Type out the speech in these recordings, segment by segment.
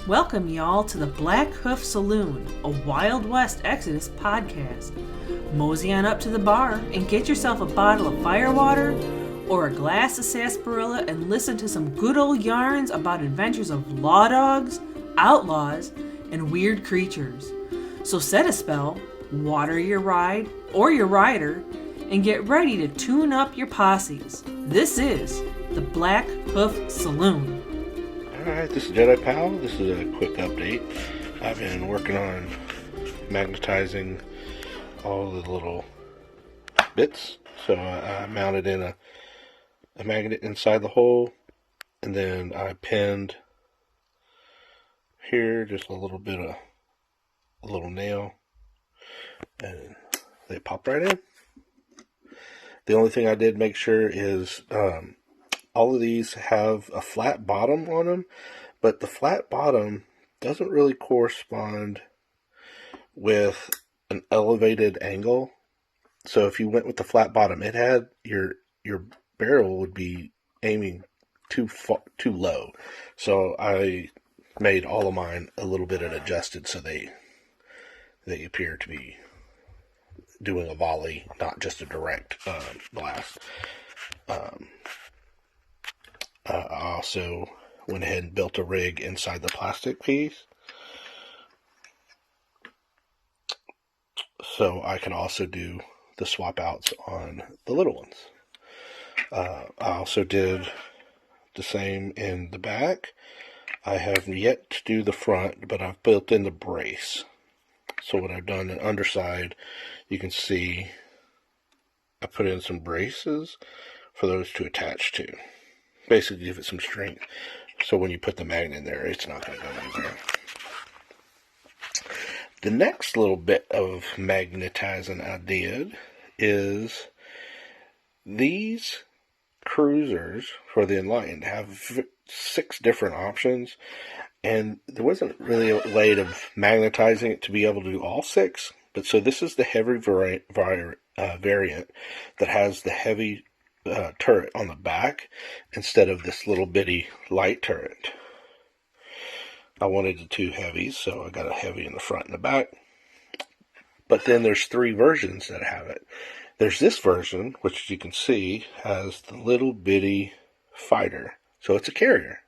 Welcome y'all to the Blackhoof Saloon, a Wild West Exodus podcast. Mosey on up to the bar and get yourself a bottle of firewater or a glass of sarsaparilla and listen to some good old yarns about adventures of law dogs, outlaws, and weird creatures. So set a spell, water your ride or your rider, and get ready to tune up your posses. This is the Blackhoof Saloon. Alright, this is Jedi Pal. This is a quick update. I've been working on magnetizing all the little bits. So I mounted in a magnet inside the hole, and then I pinned here just a little bit of a little nail, and they popped right in. The only thing I did make sure is all of these have a flat bottom on them, but the flat bottom doesn't really correspond with an elevated angle. So if you went with the flat bottom, it had your barrel would be aiming too low. So I made all of mine a little bit adjusted so they appear to be doing a volley, not just a direct blast. I also went ahead and built a rig inside the plastic piece, so I can also do the swap outs on the little ones. I also did the same in the back. I have yet to do the front, but I've built in the brace. So what I've done on the underside, you can see I put in some braces for those to attach to. Basically give it some strength, so when you put the magnet in there, it's not going to go anywhere. The next little bit of magnetizing I did is these cruisers for the Enlightened have 6 different options, and there wasn't really a way of magnetizing it to be able to do all 6, but so this is the heavy variant that has the heavy turret on the back instead of this little bitty light turret. I wanted the 2 heavies, so I got a heavy in the front and the back. But then there's 3 versions that have it. There's this version, which you can see has the little bitty fighter, so it's a carrier.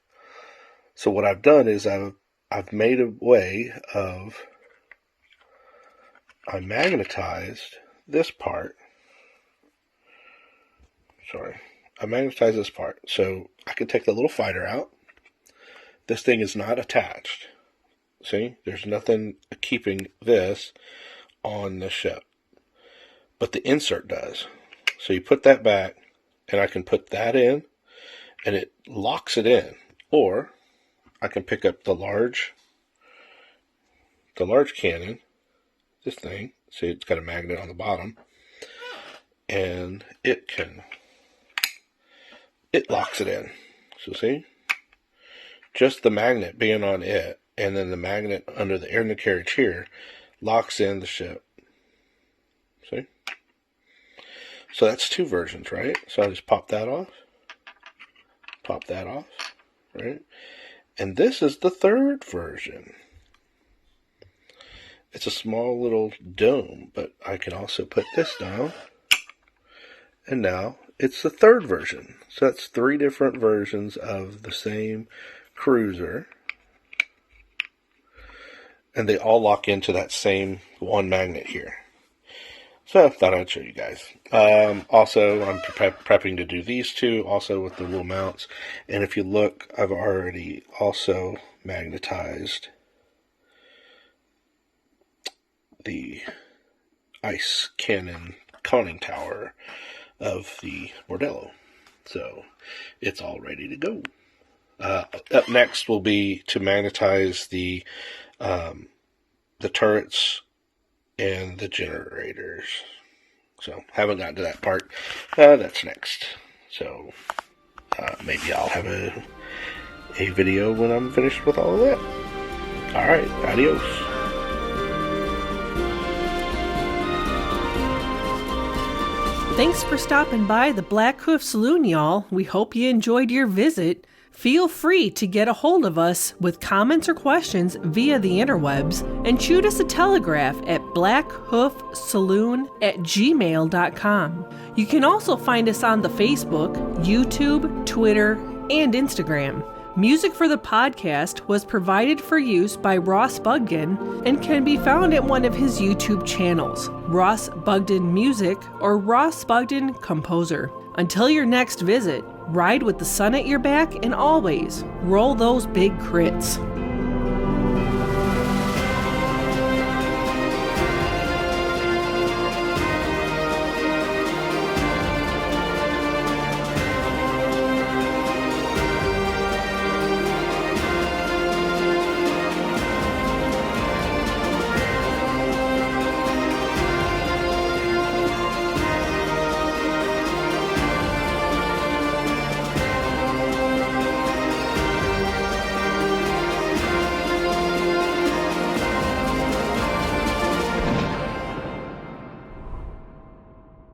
So what I've done is I've made a way of I magnetized this part. I magnetized this part, so I can take the little fighter out. This thing is not attached. See, there's nothing keeping this on the ship, but the insert does. So you put that back, and I can put that in, and it locks it in. Or I can pick up the large cannon, this thing. See, it's got a magnet on the bottom, and it locks it in. So see? Just the magnet being on it, and then the magnet under the undercarriage here, locks in the ship. See? So that's 2 versions, right? So I just pop that off. Pop that off, right? And this is the 3rd version. It's a small little dome, but I can also put this down. And now it's the 3rd version. So that's 3 different versions of the same cruiser. And they all lock into that same one magnet here. So I thought I'd show you guys. Also, I'm prepping to do these 2, also with the little mounts. And if you look, I've already also magnetized the ice cannon conning tower of the Bordello. So it's all ready to go. Up next will be to magnetize the turrets and the generators. So haven't gotten to that part. That's next. So maybe I'll have a video when I'm finished with all of that. Alright, adios. Thanks for stopping by the Blackhoof Saloon, y'all. We hope you enjoyed your visit. Feel free to get a hold of us with comments or questions via the interwebs and shoot us a telegraph at blackhoofsaloon@gmail.com. You can also find us on the Facebook, YouTube, Twitter, and Instagram. Music for the podcast was provided for use by Ross Bugden and can be found at one of his YouTube channels, Ross Bugden Music or Ross Bugden Composer. Until your next visit, ride with the sun at your back and always roll those big crits.